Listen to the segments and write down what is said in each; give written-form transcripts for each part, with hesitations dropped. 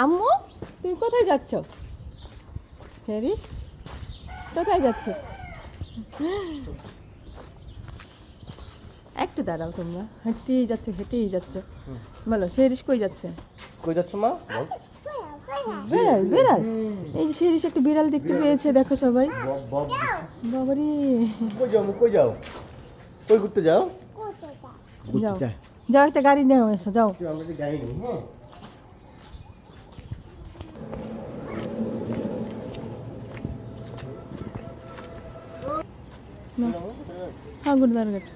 আম্মু তুমি কোথায় যাচ্ছ? শেরিস কোথায় যাচ্ছ? একটু দাঁড়াও, তোমরা হেঁটেই যাচ্ছ। বলো শেরিস কই যাচ্ছে? কই যাচ্ছ মা? বিড়াল এই যে শেরিস একটা বিড়াল দেখতে পেয়েছে, দেখো সবাই। বাবারে, কই যাও? কই ঘুরতে যাও? যাও যাও, একটা গাড়ি নিয়ে এসো, যাও। আমরা গাড়ি নেই। হ্যাঁ হ্যাঁ, গুরুদার গেট।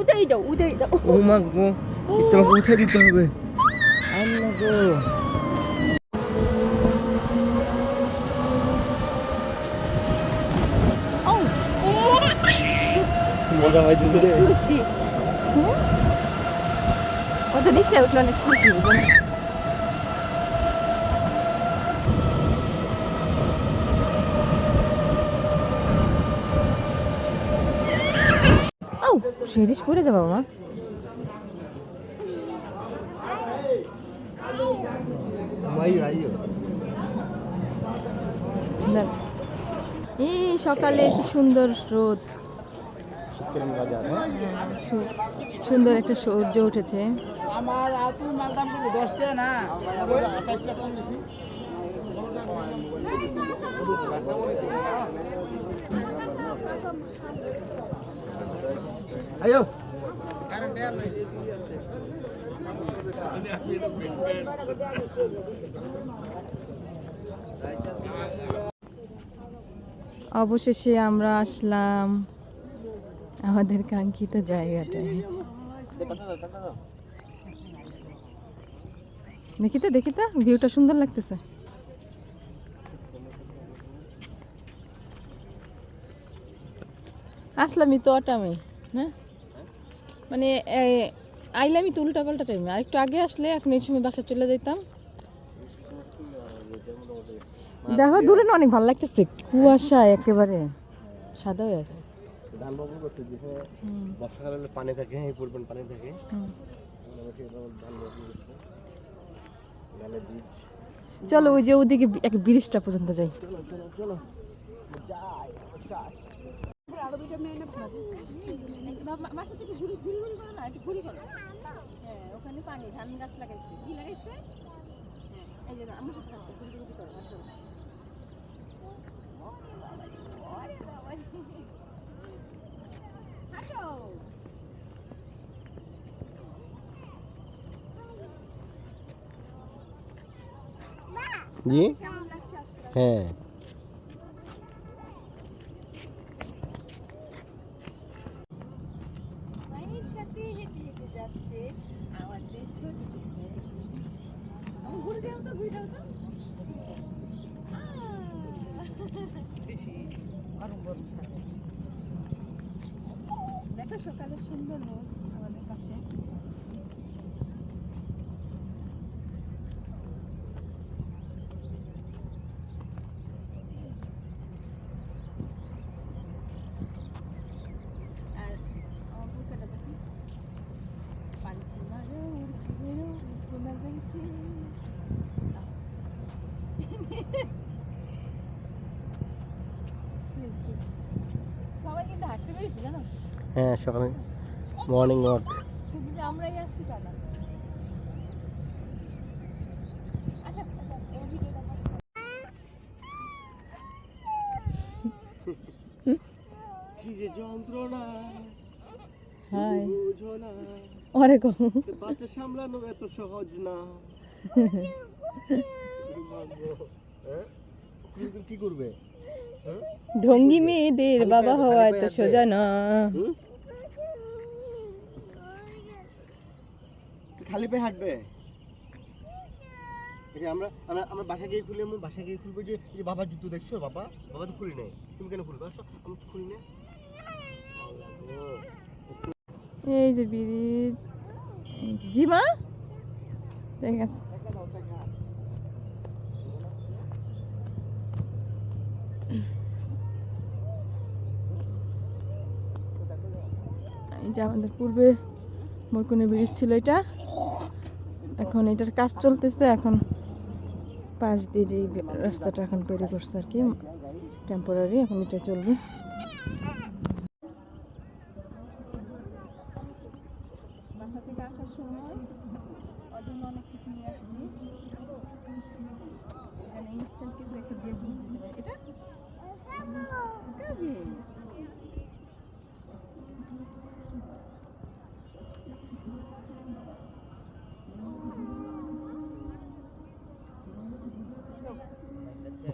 উঠেই যাও। ও মা গো, তোমাকে উঠে দিতে হবে। আল্লাহ গো, মজা পাইতেছে রে। খুশি ও তো রিক্সায় উঠলো, অনেক খুশি। ও শেরিস পড়ে যাবো মা। এই সকালে কি সুন্দর রোদ, সুন্দর একটা সূর্য উঠেছে। আমার আসল মাল দাম করবে 10 টাকা না, 28 টাকা কম দিছি। আয়ো অবশেষে আমরা আসলাম আমাদের কাঙ্ক্ষিত জায়গাটায়। দেখি তো ভিউটা সুন্দর লাগতেছে। আসলামই তো টাইমে, হ্যাঁ মানে আইলামই তো উল্টা পাল্টা টাইমে। আর একটু আগে আসলে এখন এই সময় বাসা চলে যেতাম। দেখো দূরে না অনেক ভালো লাগতেছে, কুয়াশা একেবারে সাদা হয়ে আছে। ধান বাবু করছে যে বর্ষাকালে পানি থাকে, এই পরিমাণ পানি থাকে। চলো ওই যে ওদিকে এক ব্রিজটা পর্যন্ত যাই। চলো ওখানে পানি, ধান গাছ লাগাইছে, কি লাগাইছে? এই যে আমার সাথে জি হ্যাঁ। দেখো সকালে সুন্দর রোদ আমাদের পাশে। আর আমার বুকেটা দেখি পাঞ্চি মারো উড়কি মেরো তোমার পাঞ্চি। সবাই কিন্তু হাঁটতে পেরেছি জানো। হ্যাঁ সকালে মর্নিং ওয়াক। শুধু যে আমরাই আসছি তা না। আচ্ছা এই ভিডিওটা কি যে যন্ত্রণা, হাই বুঝো না ওরে গো, বাচ্চা সামলানো এত সহজ না। কি করবে? ঢঙ্গি মেয়েদের বাবা হওয়া এত সোজা না। খালি পায়ে হাঁটবে? আমরা আমরা আমরা বাসা গিয়ে খুলি, আমি বাসা গিয়ে খুলবো। যে এই বাবার জুতো দেখছো? বাবা তো খুলি নাই, তুমি কেন খুলবে? আসো আমি খুলি না। এই যে ব্রিজ, জি মা ঠিক আছে। এই যে আমাদের পূর্বে মরকুনে ব্রিজ ছিল এটা, এখন এটার কাজ চলতেছে। এখন পাশ দিয়ে যে রাস্তাটা এখন তৈরি করছে আর কি, টেম্পোরারি, এখন এটা চলবে। বাসা থেকে আসার সময় ওর জন্য অনেক কিছু নিয়ে আসছি, এখানে ইনস্ট্যান্ট কিছু একটা দিয়ে বুঝতে পারে এটা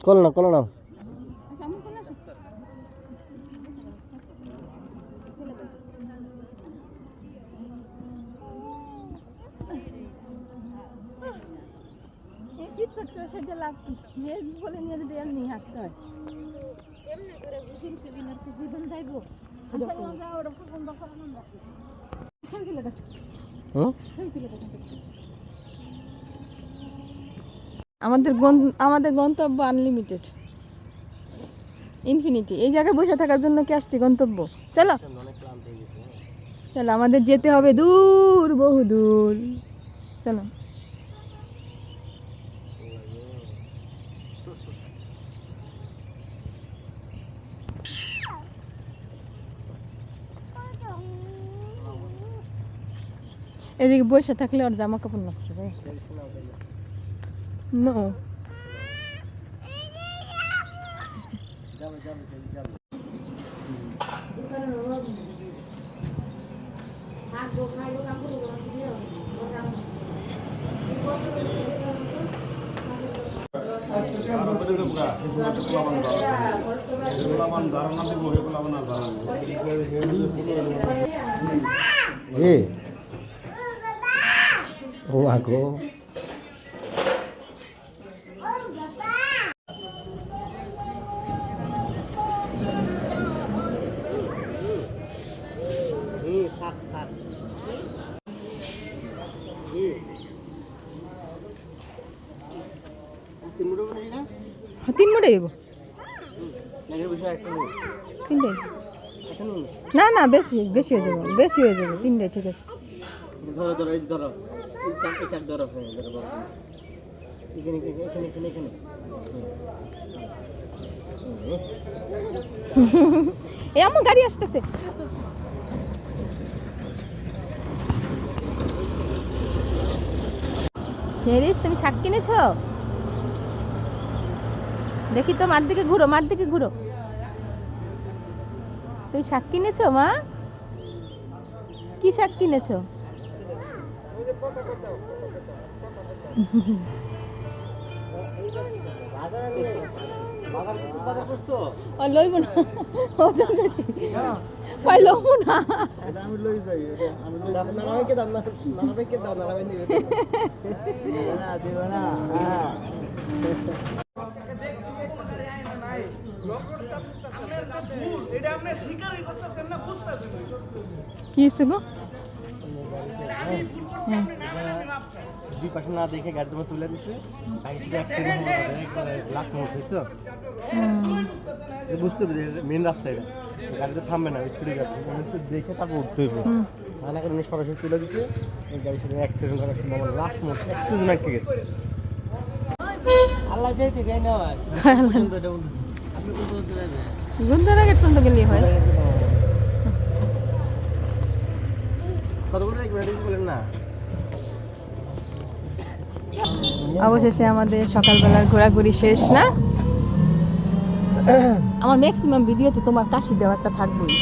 কল না কল না আচ্ছা আমি কোন সুস্থ এই ফিটফাট করে সেটা লাভ কি? মেয়ে বলে নিয়ে যদি এমনি হাঁটতে হয়, এমনি করে বুঝিন সেদিন আর কি জীবন যাইবো। আমাদের গন্তব্য আনলিমিটেড, ইনফিনিটি। এই জায়গায় বসে থাকার জন্য কি আসছি গন্তব্য? চলো চলো, আমাদের যেতে হবে দূর, বহু দূর। চলো এদিকে বসে থাকলে ওর জামা কাপড় নষ্ট হবে। নো ও আগো তিন মোটে দেবো, তিনটাই না না, বেশি বেশি হয়ে যাবে, বেশি হয়ে যাবে, তিনটাই ঠিক আছে। ধরো ধরো এই ধরো চারটে চার ধরো, ধরো এখানে এখানে এখানে এখানে এ আমার গাড়ি আসতেছে। শেরিস, তুমি শাক কিনেছ? দেখি তো, মার দিকে ঘুরো, মার দিকে ঘুরো। তুমি শাক কিনেছ মা? কি শাক কিনেছ? ও লইব না, ওজন বেশি, কই লইব না। আমি লই যাই, আমি লই যাব না, নানাবাইকে দাও না, নানাবাইকে দাও, নানাবাই নিবে না, দিব না। হ্যাঁ কি হইছে গো? দুই পাশে না দেখে গাড়ি তোমার তুলে দিচ্ছে, লাস্ট মোট হয়েছে, বুঝতে পেরেছি মেন রাস্তা এটা, গাড়িতে থামবে না, স্পিডে যাচ্ছে, দেখে তারপর উঠতে হইবে, না করে উনি সরাসরি তুলে দিচ্ছে, এই গাড়ির সাথে অ্যাক্সিডেন্ট করার সম্ভাবনা লাস্ট মোট একটু জন আটকে গেছে। আল্লাহ যাইতে যাই না হয় আপনি গুন্দারাঘাট পর্যন্ত গেলেই হয়। কতগুলো বলেন না। অবশেষে আমাদের সকালবেলার ঘোরাঘুরি শেষ না? আমার ম্যাক্সিমাম ভিডিওতে তোমার কাশি দেওয়া একটা থাকবেই,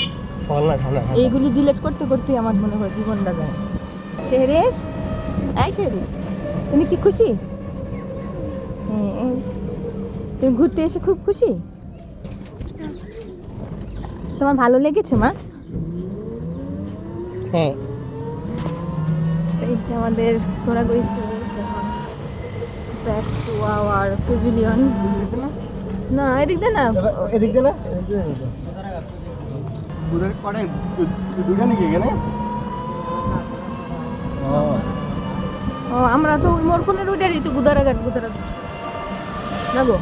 এইগুলি ডিলিট করতে করতে আমার মনে হয় জীবনটা যায়। শেহরেশ, এই শেহরেশ, তুমি কি খুশি? হ্যাঁ, তুমি ঘুরতে এসে খুব খুশি? তোমার ভালো লেগেছে মা? হ্যাঁ, এই যে আমাদের ঘোরাঘুরি শেষ, এখন ব্যাক টু আওয়ার প্যাভিলিয়ন। না এদিক দে না, এদিক দে না, দুধের পরে দুটো নাকি এখানে। ও আমরা তো ওই মোরকুনের ওইটারই তো গুদারাঘাট না গো।